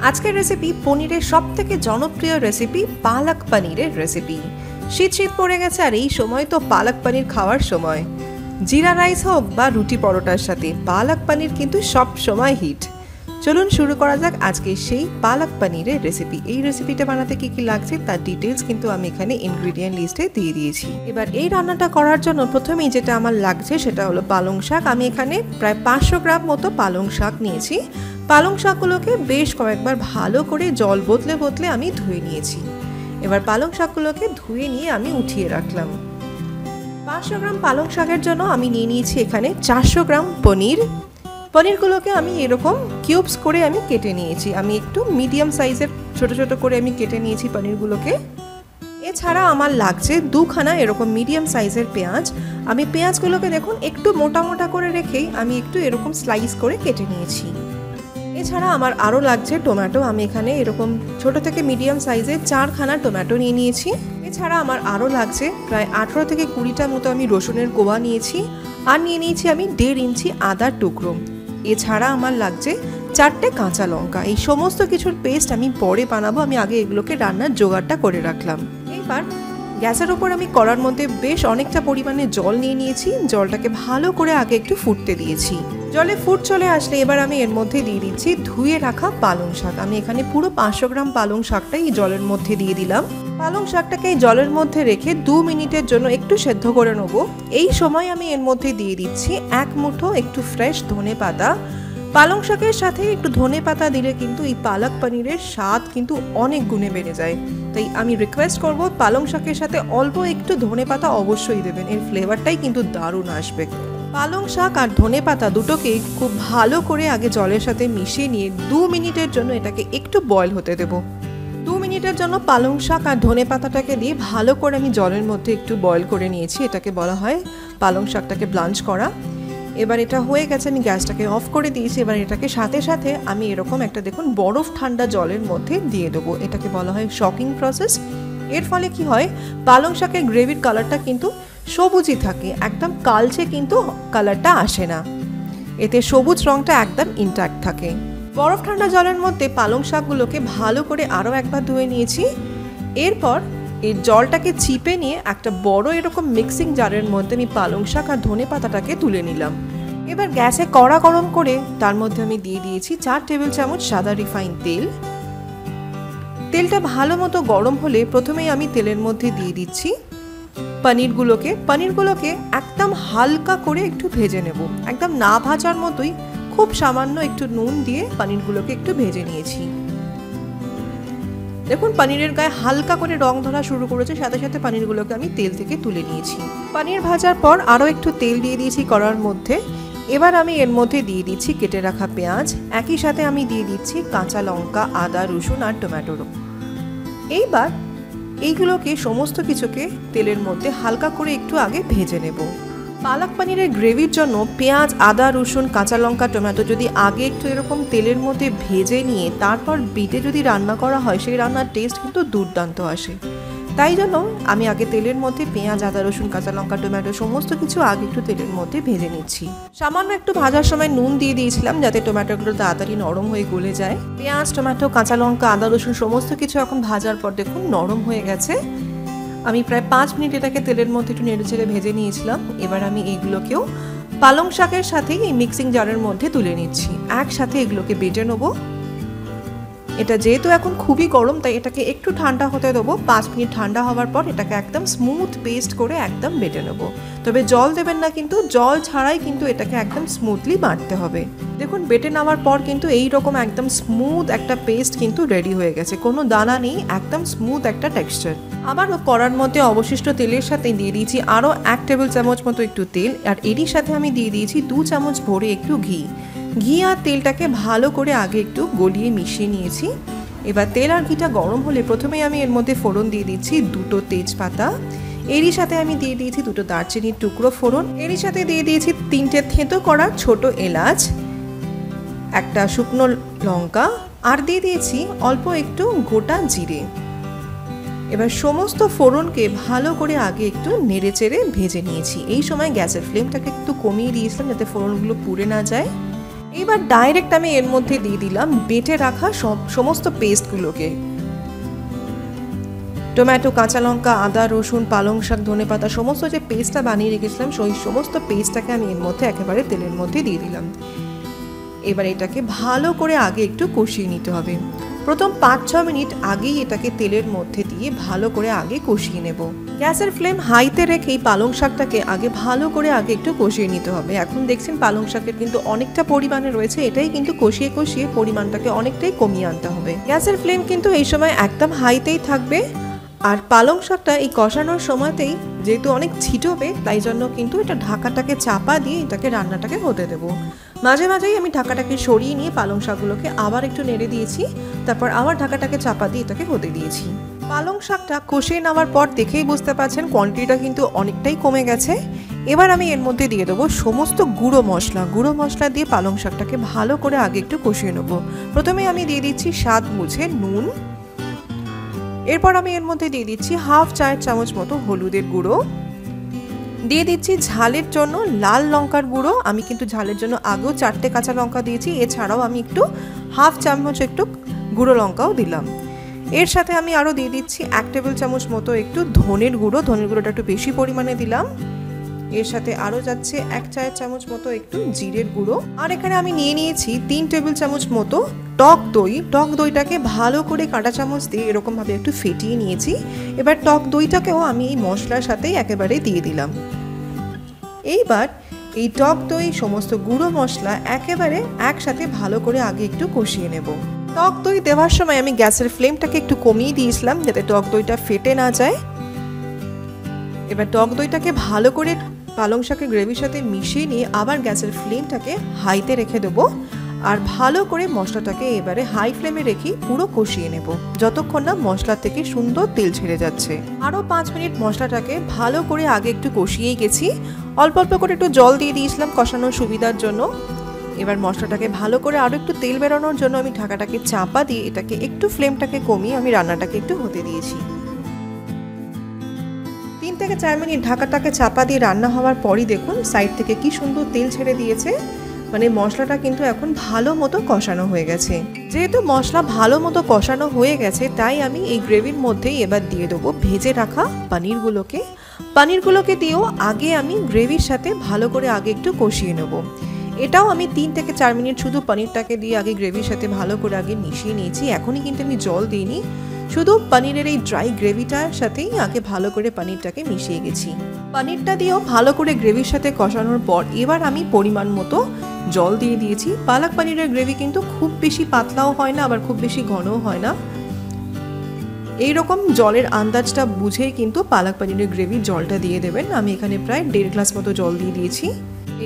আজকের রেসিপি পনিরের সবথেকে জনপ্রিয় রেসিপি পালক পনিরের রেসিপি। শীত শীত পড়ে গেছে আর এই সময় তো পালক পনির খাওয়ার সময়। জিরা রাইস হোক বা রুটি পরোটার সাথে পালক পনির কিন্তু সব সময় হিট। চলুন শুরু করা যাক আজকে সেই পালক পনিরের রেসিপি। এই রেসিপিটা বানাতে কি কি লাগছে তার ডিটেলস কিন্তু আমি এখানে ইনগ্রেডিয়েন্ট লিস্টে দিয়ে দিয়েছি। এবার এই রান্নাটা করার জন্য প্রথমেই যেটা আমার লাগছে সেটা হলো পালং শাক। আমি এখানে প্রায় 500 গ্রাম মতো পালং শাক নিয়েছি। পালং শাকগুলোকে বেশ কয়েকবার ভালো করে জল বদলে বদলে আমি ধুয়ে নিয়েছি। এবার পালং শাকগুলোকে ধুয়ে নিয়ে আমি উঠিয়ে রাখলাম। 500 গ্রাম পালং শাকের জন্য আমি নিয়ে নিয়েছি এখানে 400 গ্রাম পনির। পনিরগুলোকে আমি এরকম কিউবস করে আমি কেটে নিয়েছি। আমি একটু মিডিয়াম সাইজের ছোট ছোট করে আমি কেটে নিয়েছি পনিরগুলোকে। এছাড়া আমার লাগছে 2খানা এরকম মিডিয়াম সাইজের পেঁয়াজ। আমি পেঁয়াজগুলোকে দেখুন একটু মোটা মোটা করে রেখেই আমি একটু এরকম স্লাইস করে কেটে নিয়েছি। এছাড়া আমার আরও লাগছে টমেটো। আমি এখানে এরকম ছোট থেকে মিডিয়াম সাইজের 4খানা টমেটো নিয়ে নিয়েছি। এছাড়া আমার আরও লাগছে প্রায় 18 থেকে 20টা মতো আমি রসুনের কোয়া নিয়েছি। আর নিয়ে নিয়েছি আমি 1.5 ইঞ্চি আদার টুকরো। এছাড়া আমার লাগছে 4টে কাঁচা লঙ্কা। এই সমস্ত কিছুর পেস্ট আমি পরে বানাবো, আমি আগে এগুলোকে রান্নার জোগাড়টা করে রাখলাম। এবার গ্যাসের ওপর আমি কড়ার মধ্যে বেশ অনেকটা পরিমাণে জল নিয়ে নিয়েছি। জলটাকে ভালো করে আগে একটু ফুটতে দিয়েছি। জলে ফুট চলে আসলে এবার আমি এর মধ্যে দিয়ে দিচ্ছি ধুয়ে রাখা পালং শাক। আমি এখানে পুরো 500 গ্রাম পালং শাকটাই জলের মধ্যে দিয়ে দিলাম। পালং শাকটাকে জলের মধ্যে রেখে 2 মিনিটের জন্য একটু সেদ্ধ করে নেব। এই সময় আমি এর মধ্যে দিয়ে দিচ্ছি 1 মুঠো একটু ফ্রেশ ধনে পাতা। পালং শাকের সাথে একটু ধনে পাতা দিলে কিন্তু এই পালক পনিরের স্বাদ কিন্তু অনেক গুণে বেড়ে যায়। তাই আমি রিকোয়েস্ট করব পালং শাকের সাথে অল্প একটু ধনে পাতা অবশ্যই দেবেন, এর ফ্লেভারটাই কিন্তু দারুণ আসবে। পালং শাক আর ধনে পাতা দুটোকে খুব ভালো করে আগে জলের সাথে মিশিয়ে নিয়ে 2 মিনিটের জন্য এটাকে একটু বয়েল হতে দেব। 2 মিনিটের জন্য পালং শাক আর ধনে পাতাটাকে দিয়ে ভালো করে আমি জলের মধ্যে একটু বয়েল করে নিয়েছি। এটাকে বলা হয় পালং শাকটাকে ব্লাঞ্চ করা। এবার এটা হয়ে গেছে, আমি গ্যাসটাকে অফ করে দিয়েছি। এবার এটাকে সাথে সাথে আমি এরকম একটা দেখুন বরফ ঠান্ডা জলের মধ্যে দিয়ে দেবো। এটাকে বলা হয় শকিং প্রসেস। এর ফলে কি হয়, পালং শাকের গ্রেভির কালারটা কিন্তু সবুজই থাকে, একদম কালচে কিন্তু কালারটা আসে না। এতে সবুজ রঙটা একদম ইনট্যাক্ট থাকে। বরফ ঠান্ডা জলের মধ্যে পালং শাকগুলোকে ভালো করে আরও একবার ধুয়ে নিয়েছি। এরপর এই জলটাকে চিপে নিয়ে একটা বড় এরকম মিক্সিং জারের মধ্যে আমি পালং শাক আর ধনে পাতাটাকে তুলে নিলাম। এবার গ্যাসে কড়া গরম করে তার মধ্যে আমি দিয়ে দিয়েছি 4 টেবিল চামচ সাদা রিফাইন তেল। তেলটা ভালো মতো গরম হলে প্রথমেই আমি তেলের মধ্যে দিয়ে দিচ্ছি পনিরগুলোকে একদম হালকা করে একটু ভেজে নেব, একদম না ভাজার মতোই। খুব সামান্য একটু নুন দিয়ে পনিরগুলোকে একটু ভেজে নিয়েছি। দেখুন পনিরের গায়ে হালকা করে রং ধরা শুরু করেছে, সাথে সাথে পনিরগুলোকে আমি তেল থেকে তুলে নিয়েছি। পনির ভাজার পর আরও একটু তেল দিয়ে দিয়েছি কড়ার মধ্যে। এবার আমি এর মধ্যে দিয়ে দিচ্ছি কেটে রাখা পেঁয়াজ। একই সাথে আমি দিয়ে দিচ্ছি কাঁচা লঙ্কা, আদা, রসুন আর টমেটোরও। এইবার এইগুলোকে সমস্ত কিছুকে তেলের মধ্যে হালকা করে একটু আগে ভেজে নেব। পালক পনিরের গ্রেভির জন্য পেঁয়াজ, আদা, রসুন, কাঁচা লঙ্কা, টমেটো যদি আগে একটু এরকম তেলের মধ্যে ভেজে নিয়ে তারপর বেটে যদি রান্না করা হয়, সেই রান্নার টেস্ট কিন্তু দুর্দান্ত আসে। তাই জন্য আমি আগে তেলের মধ্যে পেঁয়াজ, আদা, রসুন, কাঁচা লঙ্কা, টমেটো সমস্ত কিছু আগে একটু তেলের মধ্যে ভেজে নিচ্ছি। সামান্য একটু ভাজার সময় নুন দিয়ে দিয়েছিলাম যাতে টমেটোগুলো তাড়াতাড়ি নরম হয়ে গলে যায়। পেঁয়াজ, টমেটো, কাঁচা লঙ্কা, আদা, রসুন সমস্ত কিছু এখন ভাজার পর দেখুন নরম হয়ে গেছে। আমি প্রায় 5 মিনিট এটাকে তেলের মধ্যে একটু নেড়ে চেড়ে ভেজে নিয়েছিলাম। এবার আমি এইগুলোকেও পালং শাকের সাথেই এই মিক্সিং জারের মধ্যে তুলে নিচ্ছি। একসাথে এগুলোকে বেটে নেবো। এটা যেহেতু এখন খুবই গরম তাই এটাকে একটু ঠান্ডা হতে দেবো। 5 মিনিট ঠান্ডা হওয়ার পর এটাকে একদম স্মুথ পেস্ট করে একদম বেটে নেবো। তবে জল দেবেন না, কিন্তু জল ছাড়াই কিন্তু এটাকে একদম স্মুথলি বাটতে হবে। দেখুন বেটে নেওয়ার পর কিন্তু এই রকম একদম স্মুথ একটা পেস্ট কিন্তু রেডি হয়ে গেছে, কোনো দানা নেই, একদম স্মুথ একটা টেক্সচার। আবার কড়ার মধ্যে অবশিষ্ট তেলের সাথে দিয়ে দিয়েছি আরও 1 টেবিল চামচ মতো একটু তেল। আর এরই সাথে আমি দিয়ে দিয়েছি 2 চামচ ভরে একটু ঘি। ঘি আর তেলটাকে ভালো করে আগে একটু গলিয়ে মিশিয়ে নিয়েছি। এবার তেল আর ঘিটা গরম হলে প্রথমেই আমি এর মধ্যে ফোড়ন দিয়ে দিচ্ছি 2টো তেজপাতা। এরই সাথে আমি দিয়ে দিয়েছি 2টো দারচিনির টুকরো ফোড়ন। এরই সাথে দিয়ে দিয়েছি 3টে থেঁতো করা ছোট এলাচ, একটা শুকনো লঙ্কা আর দিয়ে দিয়েছি অল্প একটু গোটা জিরে। এবার সমস্ত ফোড়নকে ভালো করে আগে একটু নেড়ে চেড়ে ভেজে নিয়েছি। এই সময় গ্যাসের ফ্লেমটাকে একটু কমিয়ে দিয়েছিলাম যাতে ফোড়নগুলো পুড়ে না যায়। এবার ডাইরেক্ট আমি এর মধ্যে দিয়ে দিলাম বেটে রাখা সমস্ত পেস্টগুলোকে। টমেটো, কাঁচা লঙ্কা, আদা, রসুন, পালং শাক, ধনেপাতা সমস্ত যে পেস্টটা বানিয়ে রেখেছিলাম সেই সমস্ত পেস্টটাকে আমি এর মধ্যে একেবারে তেলের মধ্যে দিয়ে দিলাম। এবার এটাকে ভালো করে আগে একটু কষিয়ে নিতে হবে। প্রথম 5-6 মিনিট আগেই এটাকে তেলের মধ্যে দিয়ে ভালো করে আগে কষিয়ে নেব। গ্যাসের ফ্লেম হাইতে রেখেই পালং শাকটাকে আগে ভালো করে আগে একটু কষিয়ে নিতে হবে। এখন দেখছেন পালং শাকের কিন্তু অনেকটা পরিমাণে রয়েছে, এটাই কিন্তু কষিয়ে কষিয়ে পরিমাণটাকে অনেকটাই কমিয়ে আনতে হবে। গ্যাসের ফ্লেম কিন্তু এই সময় একদম হাইতেই থাকবে। আর পালং শাকটা এই কষানোর সময়তেই যেহেতু অনেক ছিটবে, তাই জন্য কিন্তু এটা ঢাকাটাকে চাপা দিয়ে এটাকে রান্নাটাকে হতে দেবো। মাঝে মাঝেই আমি ঢাকাটাকে সরিয়ে নিয়ে পালং শাকগুলোকে আবার একটু নেড়ে দিয়েছি, তারপর আবার ঢাকাটাকে চাপা দিয়ে এটাকে হতে দিয়েছি। পালং শাকটা কষিয়ে নেওয়ার পর দেখেই বুঝতে পারছেন কোয়ান্টিটিটা কিন্তু অনেকটাই কমে গেছে। এবার আমি এর মধ্যে দিয়ে দেবো সমস্ত গুঁড়ো মশলা দিয়ে পালং শাকটাকে ভালো করে আগে একটু কষিয়ে নেবো। প্রথমে আমি দিয়ে দিচ্ছি স্বাদ বুঝে নুন, এরপর আমি এর মধ্যে দিয়ে দিচ্ছি 1/2 চায়ের চামচ মতো হলুদের গুঁড়ো, দিয়ে দিচ্ছি ঝালের জন্য লাল লঙ্কার গুঁড়ো। আমি কিন্তু ঝালের জন্য আগেও 4টে কাঁচা লঙ্কা দিয়েছি, এছাড়াও আমি একটু 1/2 চামচ একটু গুঁড়ো লঙ্কাও দিলাম। এর সাথে আমি আরও দিয়ে দিচ্ছি 1 টেবিল চামচ মতো একটু ধনের গুঁড়োটা একটু বেশি পরিমাণে দিলাম। এর সাথে আরও যাচ্ছে 1 চায়ের চামচ মতো একটু জিরের গুঁড়ো। আর এখানে আমি নিয়ে নিয়েছি 3 টেবিল চামচ মতো টক দইটাকে ভালো করে কাঁটা চামচ দিয়ে এরকমভাবে একটু ফেটিয়ে নিয়েছি। এবার টক দইটাকেও আমি এই মশলার সাথেই একেবারে দিয়ে দিলাম। এইবার এই টক দই সমস্ত গুঁড়ো মশলা একেবারে একসাথে ভালো করে আগে একটু কষিয়ে নেব। টক দই দেওয়ার সময় আমি গ্যাসের ফ্লেমটাকে একটু কমিয়ে দিয়েছিলাম যাতে টক দইটা ফেটে না যায়। এবার টক দইটাকে ভালো করে পালং শাকের গ্রেভির সাথে মিশিয়ে নিয়ে আবার গ্যাসের ফ্লেমটাকে হাইতে রেখে দেবো। আর ভালো করে মশলাটাকে এবারে হাই ফ্লেমে রেখে পুরো কষিয়ে নেব যতক্ষণ না মশলা থেকে সুন্দর তেল ছেড়ে যাচ্ছে। আরও 5 মিনিট মশলাটাকে ভালো করে আগে একটু কষিয়েই গেছি। অল্প অল্প করে একটু জল দিয়ে দিয়েছিলাম কষানোর সুবিধার জন্য। এবার মশলাটাকে ভালো করে আরও একটু তেল বেরোনোর জন্য আমি ঢাকাটাকে চাপা দিয়ে এটাকে একটু ফ্লেমটাকে কমিয়ে আমি রান্নাটাকে একটু হতে দিয়েছি। 3 থেকে 4 মিনিট ঢাকাটাকে চাপা দিয়ে রান্না হওয়ার পরই দেখুন সাইড থেকে কি সুন্দর তেল ছেড়ে দিয়েছে। মানে মশলাটা কিন্তু এখন ভালো মতো কষানো হয়ে গেছে। যেহেতু মশলা ভালো মতো কষানো হয়ে গেছে তাই আমি এই গ্রেভির মধ্যেই এবার দিয়ে দেবো ভেজে রাখা পনিরগুলোকে দিয়েও আগে আমি গ্রেভির সাথে ভালো করে আগে একটু কষিয়ে নেব। এটাও আমি 3 থেকে 4 মিনিট শুধু পনিরটাকে দিয়ে আগে গ্রেভির সাথে ভালো করে আগে মিশিয়ে নিয়েছি। এখনই কিন্তু আমি জল দিইনি, শুধু পনিরের এই ড্রাই গ্রেভিটার সাথেই আগে ভালো করে পনিরটাকে মিশিয়ে গেছি। পনিরটা দিয়েও ভালো করে গ্রেভির সাথে কষানোর পর এবার আমি পরিমাণ মতো জল দিয়ে দিয়েছি। পালক পনিরের গ্রেভি কিন্তু খুব বেশি পাতলাও হয় না, আবার খুব বেশি ঘনও হয় না। এইরকম জলের আন্দাজটা বুঝেই কিন্তু পালক পনিরের গ্রেভির জলটা দিয়ে দেবেন। আমি এখানে প্রায় 1.5 গ্লাস মতো জল দিয়ে দিয়েছি।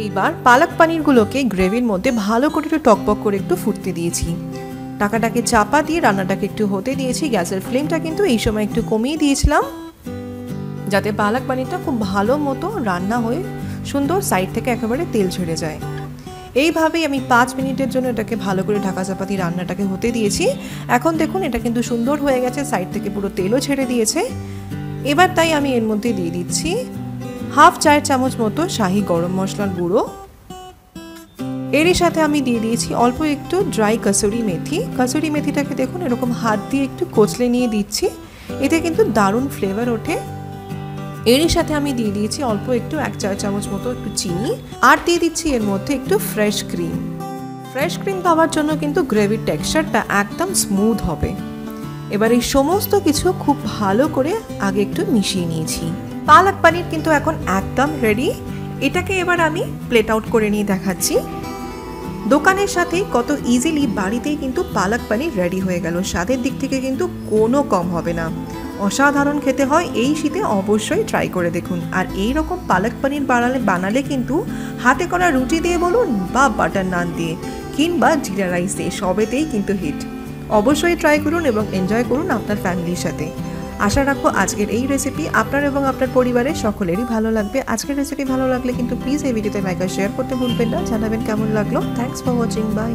এইবার পালক পনিরগুলোকে গ্রেভির মধ্যে ভালো করে একটু টকবক করে একটু ফুটতে দিয়েছি। ঢাকাটাকে চাপা দিয়ে রান্নাটাকে একটু হতে দিয়েছি। গ্যাসের ফ্লেমটা কিন্তু এই সময় একটু কমিয়ে দিয়েছিলাম যাতে পালক পনিরটা খুব ভালো মতো রান্না হয়ে সুন্দর সাইড থেকে একেবারে তেল ছেড়ে যায়। এইভাবেই আমি 5 মিনিটের জন্য এটাকে ভালো করে ঢাকা চাপা দিয়ে রান্নাটাকে হতে দিয়েছি। এখন দেখুন এটা কিন্তু সুন্দর হয়ে গেছে, সাইড থেকে পুরো তেলও ছেড়ে দিয়েছে। এবার তাই আমি এর মধ্যে দিয়ে দিচ্ছি 1/2 চায়ের চামচ মতো শাহি গরম মশলার গুঁড়ো। এরই সাথে আমি দিয়ে দিয়েছি অল্প একটু ড্রাই কসুরি মেথিটাকে দেখুন এরকম হাত দিয়ে একটু কচলে নিয়ে দিচ্ছি, এতে কিন্তু দারুণ ফ্লেভার ওঠে। এরই সাথে আমি দিয়ে দিয়েছি অল্প একটু 1 চা চামচ মতো একটু চিনি, আর দিয়ে দিচ্ছি এর মধ্যে একটু ফ্রেশ ক্রিম দেওয়ার জন্য কিন্তু গ্রেভির টেক্সচারটা একদম স্মুথ হবে। এবার এই সমস্ত কিছু খুব ভালো করে আগে একটু মিশিয়ে নিয়েছি। পালক পনির কিন্তু এখন একদম রেডি। এটাকে এবার আমি প্লেট আউট করে নিয়ে দেখাচ্ছি। দোকানের সাথে কত ইজিলি বাড়িতেই কিন্তু পালক পনির রেডি হয়ে গেল। স্বাদের দিক থেকে কিন্তু কোনো কম হবে না, অসাধারণ খেতে হয়। এই শীতে অবশ্যই ট্রাই করে দেখুন। আর এই রকম পালক পনির বানালে কিন্তু হাতে করা রুটি দিয়ে বলুন বা বাটার নান দিয়ে কিংবা জিরা রাইস দিয়ে সবেতেই কিন্তু হিট। অবশ্যই ট্রাই করুন এবং এনজয় করুন আপনার ফ্যামিলির সাথে। আশা রাখবো আজকের এই রেসিপি আপনার এবং আপনার পরিবারের সকলেরই ভালো লাগবে। আজকের রেসিপি ভালো লাগলে কিন্তু প্লিজ এই ভিডিওতে লাইক আর শেয়ার করতে ভুলবেন না। জানাবেন কেমন লাগলো। Thanks for watching, by.